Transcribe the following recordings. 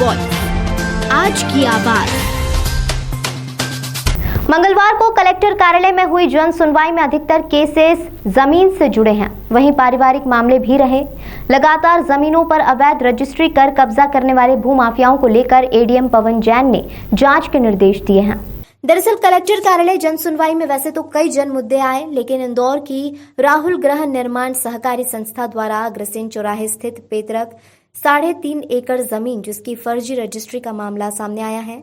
Voice, आज की आवाज। मंगलवार को कलेक्टर कार्यालय में हुई जन सुनवाई में अधिकतर केसेस जमीन से जुड़े हैं, वहीं पारिवारिक मामले भी रहे। लगातार जमीनों पर अवैध रजिस्ट्री कर कब्जा करने वाले भूमाफियाओं को लेकर एडीएम पवन जैन ने जांच के निर्देश दिए हैं। दरअसल कलेक्टर कार्यालय जन सुनवाई में वैसे तो कई जन मुद्दे आए, लेकिन इंदौर की राहुल गृह निर्माण सहकारी संस्था द्वारा अग्रसेन चौराहे स्थित पेतरक 3.5 एकड़ जमीन जिसकी फर्जी रजिस्ट्री का मामला सामने आया है।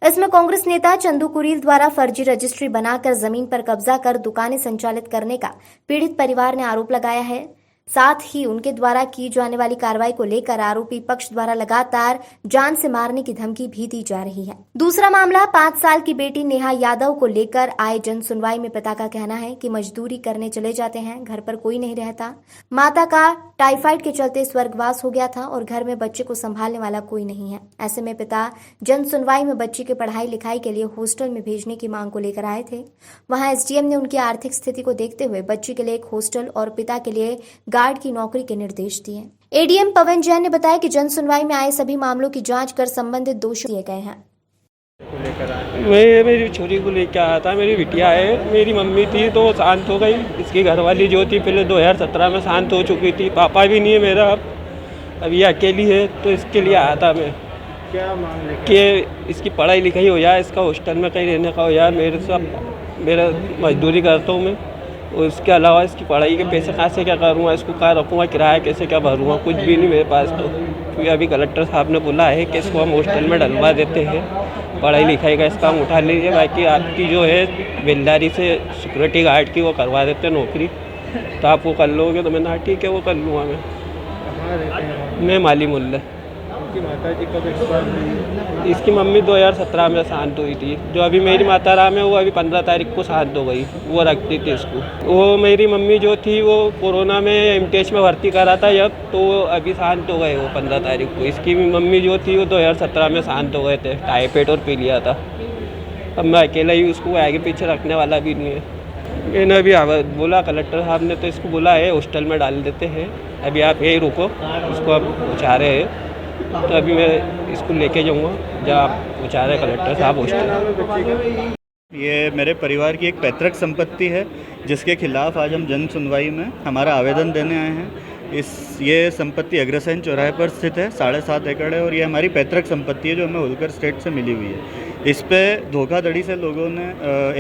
इसमें कांग्रेस नेता चंदू कुरील द्वारा फर्जी रजिस्ट्री बनाकर जमीन पर कब्जा कर दुकानें संचालित करने का पीड़ित परिवार ने आरोप लगाया है। साथ ही उनके द्वारा की जाने वाली कार्रवाई को लेकर आरोपी पक्ष द्वारा लगातार जान से मारने की धमकी भी दी जा रही है। दूसरा मामला 5 साल की बेटी नेहा यादव को लेकर आए जन सुनवाई में पिता का कहना है कि मजदूरी करने चले जाते हैं, घर पर कोई नहीं रहता। माता का टाइफाइड के चलते स्वर्गवास हो गया था और घर में बच्चे को संभालने वाला कोई नहीं है। ऐसे में पिता जन सुनवाई में बच्ची के पढ़ाई लिखाई के लिए हॉस्टल में भेजने की मांग को लेकर आए थे। वहां एसडीएम ने उनकी आर्थिक स्थिति को देखते हुए बच्ची के लिए एक हॉस्टल और पिता के लिए गार्ड की नौकरी के निर्देश दिए। एडीएम पवन जैन ने बताया कि जन सुनवाई में आए सभी मामलों की जांच कर संबंधित दोषी दिए गए हैं। मैं मेरी छोरी को लेकर आया था, मेरी बिटिया है, मेरी मम्मी थी तो शांत हो गई। इसकी घरवाली जो थी पहले 2017 में शांत हो चुकी थी। पापा भी नहीं है मेरा, अब ये अकेली है, तो इसके लिए आया था मैं। क्या मांग है कि इसकी पढ़ाई लिखाई हो जाए, इसका हॉस्टल में कहीं रहने का हो जाए। मेरा मजदूरी करता हूँ मैं, और इसके अलावा इसकी पढ़ाई के पैसे कहाँ से क्या करूँगा, इसको कहाँ रखूँगा, किराया कैसे क्या भरूँगा, कुछ भी नहीं मेरे पास। तो क्योंकि अभी कलेक्टर साहब ने बोला है कि इसको हम हॉस्टल में डलवा देते हैं, पढ़ाई लिखाई का इसका हम उठा लीजिए, बाकी आपकी जो है बेलदारी से सिक्योरिटी गार्ड की वो करवा देते हैं नौकरी, तो आप वो कर लोगे। तो मैंने कहा ठीक है, वो कर लूँगा मैं। कहाँ रहते हैं? मैं माली मुल्ला। उनकी माता जी कब एक्सपायर हुई? इसकी मम्मी 2017 में शांत हुई थी। जो अभी मेरी माता राम है वो अभी 15 तारीख को शांत हो गई। वो रखती थी इसको। वो मेरी मम्मी जो थी वो कोरोना में एमटीएच में भर्ती करा था जब, तो अभी शांत हो गए वो 15 तारीख को। इसकी मम्मी जो थी वो 2017 में शांत हो गए थे, टाइफाइड और पी लिया था। अब मैं अकेला ही, उसको आगे पीछे रखने वाला भी नहीं है। मैंने अभी बोला, कलेक्टर साहब ने तो इसको बोला है हॉस्टल में डाल देते हैं, अभी आप यही रुको, इसको अब पहुँचा रहे हैं। तो अभी मैं इसको लेके जाऊंगा जब आप पहुँचा रहे कलेक्टर साहब हॉस्टल। ये मेरे परिवार की एक पैतृक संपत्ति है जिसके खिलाफ आज हम जन सुनवाई में हमारा आवेदन देने आए हैं। ये संपत्ति अग्रसेन चौराहे पर स्थित है, 7.5 एकड़ है, और ये हमारी पैतृक संपत्ति है जो हमें होलकर स्टेट से मिली हुई है। इस पे धोखाधड़ी से लोगों ने,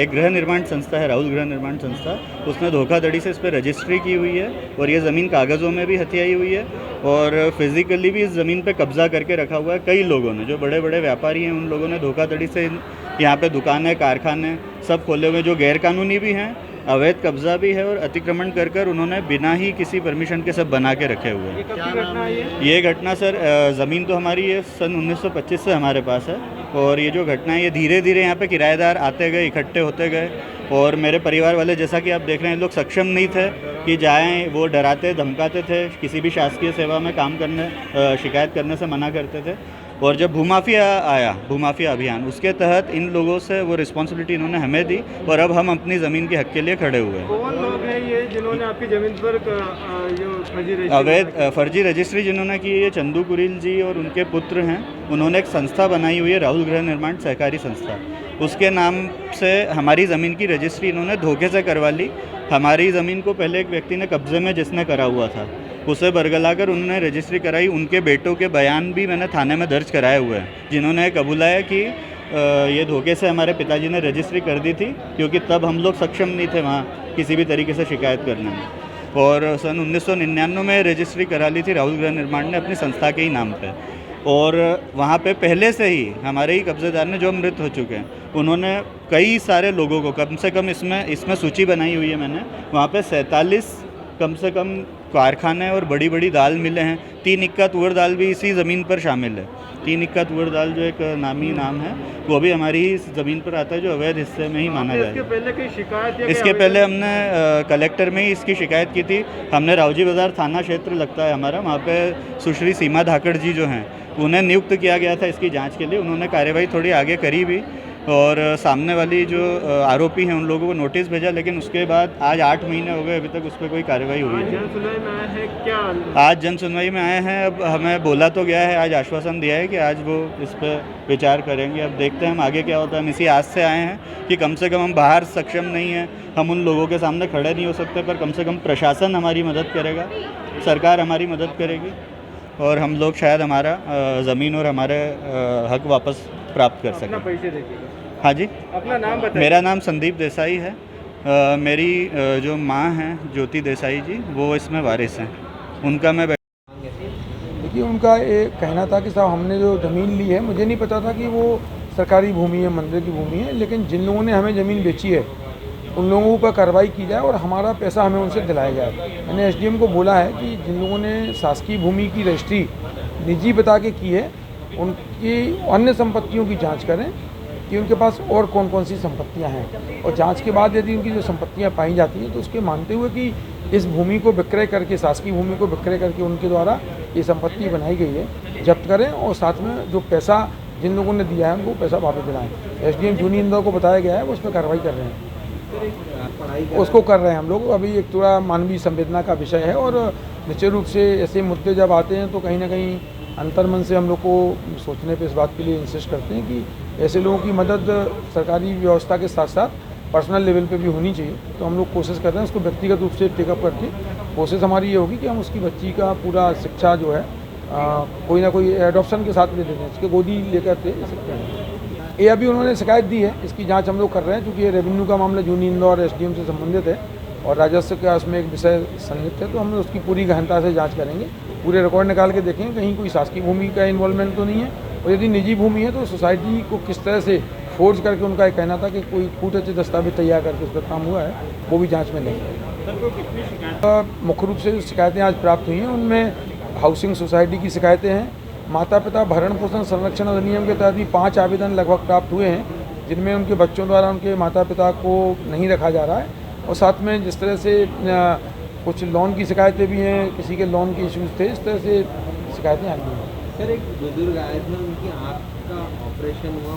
एक गृह निर्माण संस्था है राहुल गृह निर्माण संस्था, उसने धोखाधड़ी से इस पर रजिस्ट्री की हुई है, और ये ज़मीन कागज़ों में भी हथियाई हुई है, और फिज़िकली भी इस ज़मीन पे कब्ज़ा करके रखा हुआ है। कई लोगों ने, जो बड़े बड़े व्यापारी हैं, उन लोगों ने धोखाधड़ी से यहाँ पे दुकानें, कारखाने सब खोले हुए, जो गैरकानूनी भी हैं, अवैध कब्जा भी है, और अतिक्रमण कर उन्होंने बिना ही किसी परमिशन के सब बना के रखे हुए हैं। ये घटना सर, ज़मीन तो हमारी ये सन 1925 से हमारे पास है, और ये जो घटना है ये धीरे धीरे यहाँ पे किराएदार आते गए, इकट्ठे होते गए, और मेरे परिवार वाले, जैसा कि आप देख रहे हैं, लोग सक्षम नहीं थे कि जाएं। वो डराते धमकाते थे, किसी भी शासकीय सेवा में काम करने, शिकायत करने से मना करते थे। और जब भूमाफिया आया, भूमाफिया अभियान, उसके तहत इन लोगों से वो रिस्पॉन्सिबिलिटी इन्होंने हमें दी, और अब हम अपनी ज़मीन के हक के लिए खड़े हुए हैं। कौन लोग हैं ये जिन्होंने आपकी ज़मीन पर अवैध फर्जी रजिस्ट्री जिन्होंने की, ये चंदू कुरील जी और उनके पुत्र हैं। उन्होंने एक संस्था बनाई हुई है राहुल गृह निर्माण सहकारी संस्था, उसके नाम से हमारी ज़मीन की रजिस्ट्री इन्होंने धोखे से करवा ली। हमारी ज़मीन को पहले एक व्यक्ति ने कब्जे में जिसने करा हुआ था, उसे बरगलाकर उन्होंने रजिस्ट्री कराई। उनके बेटों के बयान भी मैंने थाने में दर्ज कराए हुए हैं, जिन्होंने कबूला है कि ये धोखे से हमारे पिताजी ने रजिस्ट्री कर दी थी, क्योंकि तब हम लोग सक्षम नहीं थे वहाँ किसी भी तरीके से शिकायत करने में। और सन 1999 में रजिस्ट्री करा ली थी राहुल गृह निर्माण ने अपनी संस्था के ही नाम पे, और वहाँ पे पहले से ही हमारे ही कब्जेदार ने, जो मृत हो चुके हैं, उन्होंने कई सारे लोगों को, कम से कम इसमें सूची बनाई हुई है मैंने, वहाँ पे 47 कम से कम कारखाने और बड़ी बड़ी दाल मिले हैं। 3 इक्का तुअर दाल भी इसी ज़मीन पर शामिल है। 3 इक्का तुअर दाल जो एक नामी नाम है, वो भी हमारी ही ज़मीन पर आता है, जो अवैध हिस्से में ही माना जाएगा। इसके पहले कोई शिकायत? इसके पहले हमने कलेक्टर में ही इसकी शिकायत की थी। हमने रावजी बाज़ार थाना क्षेत्र लगता है हमारा, वहाँ पे सुश्री सीमा धाकड़ जी जो हैं, उन्हें नियुक्त किया गया था इसकी जांच के लिए। उन्होंने कार्यवाही थोड़ी आगे करी भी, और सामने वाली जो आरोपी हैं उन लोगों को नोटिस भेजा, लेकिन उसके बाद आज 8 महीने हो गए, अभी तक उस पर कोई कार्रवाई हुई आज नहीं। जन सुनवाई में आए हैं क्या? आज जन सुनवाई में आए हैं। अब हमें बोला तो गया है, आज आश्वासन दिया है कि आज वो इस पर विचार करेंगे। अब देखते हैं हम आगे क्या होता है। हम इसी आस से आए हैं कि कम से कम हम बाहर सक्षम नहीं हैं, हम उन लोगों के सामने खड़े नहीं हो सकते, पर कम से कम प्रशासन हमारी मदद करेगा, सरकार हमारी मदद करेगी और हम लोग शायद हमारा ज़मीन और हमारे हक वापस प्राप्त कर अपना सकें। पैसे देखिएगा। हाँ जी, अपना नाम बताइए। मेरा नाम संदीप देसाई है। मेरी जो माँ हैं ज्योति देसाई जी, वो इसमें वारिस हैं। उनका मैं देखिए, उनका ये कहना था कि साहब हमने जो ज़मीन ली है, मुझे नहीं पता था कि वो सरकारी भूमि है, मंदिर की भूमि है, लेकिन जिन लोगों ने हमें ज़मीन बेची है उन लोगों पर कार्रवाई की जाए और हमारा पैसा हमें उनसे दिलाया जाए। मैंने एसडीएम को बोला है कि जिन लोगों ने शासकीय भूमि की रजिस्ट्री निजी बता के की है, उनकी अन्य संपत्तियों की जांच करें कि उनके पास और कौन कौन सी संपत्तियां हैं, और जांच के बाद यदि उनकी जो संपत्तियां पाई जाती हैं तो उसके मानते हुए कि इस भूमि को विक्रय करके, शासकीय भूमि को विक्रय करके उनके द्वारा ये संपत्ति बनाई गई है, जब्त करें और साथ में जो पैसा जिन लोगों ने दिया है उनको पैसा वापस दिलाएं। एसडीएम जूनी इंदौर को बताया गया है, वो उस पर कार्रवाई कर रहे हैं, उसको कर रहे हैं हम लोग। अभी एक थोड़ा मानवीय संवेदना का विषय है और निश्चित रूप से ऐसे मुद्दे जब आते हैं तो कहीं ना कहीं अंतर्मन से हम लोग को सोचने पे इस बात के लिए इंसिस्ट करते हैं कि ऐसे लोगों की मदद सरकारी व्यवस्था के साथ साथ पर्सनल लेवल पे भी होनी चाहिए। तो हम लोग कोशिश कर रहे हैं उसको व्यक्तिगत रूप से टेकअप करके। कोशिश हमारी ये होगी कि हम उसकी बच्ची का पूरा शिक्षा जो है कोई ना कोई एडॉप्शन के साथ ले देते हैं, इसके गोदी लेकर दे सकते हैं। ये अभी उन्होंने शिकायत दी है, इसकी जांच हम लोग कर रहे हैं क्योंकि ये रेवेन्यू का मामला जूनी इंदौर एसडीएम से संबंधित है और राजस्व का उसमें एक विषय संलिप्त है, तो हम उसकी पूरी गहनता से जांच करेंगे, पूरे रिकॉर्ड निकाल के देखेंगे कहीं कोई शासकीय भूमि का इन्वॉल्वमेंट तो नहीं है, और यदि निजी भूमि है तो सोसाइटी को किस तरह से फोर्स करके, उनका एक कहना था कि कोई कूटनीतिक दस्तावेज तैयार करके उस पर काम हुआ है, वो भी जाँच में लेंगे। मुख्य रूप से जो शिकायतें आज प्राप्त हुई हैं उनमें हाउसिंग सोसाइटी की शिकायतें हैं, माता पिता भरण पोषण संरक्षण अधिनियम के तहत भी 5 आवेदन लगभग प्राप्त हुए हैं, जिनमें उनके बच्चों द्वारा उनके माता पिता को नहीं रखा जा रहा है, और साथ में जिस तरह से कुछ लोन की शिकायतें भी हैं, किसी के लोन के इश्यूज थे, इस तरह से शिकायतें आई हैं। सर, एक बुजुर्ग आए थे, उनकी आँख का ऑपरेशन हुआ।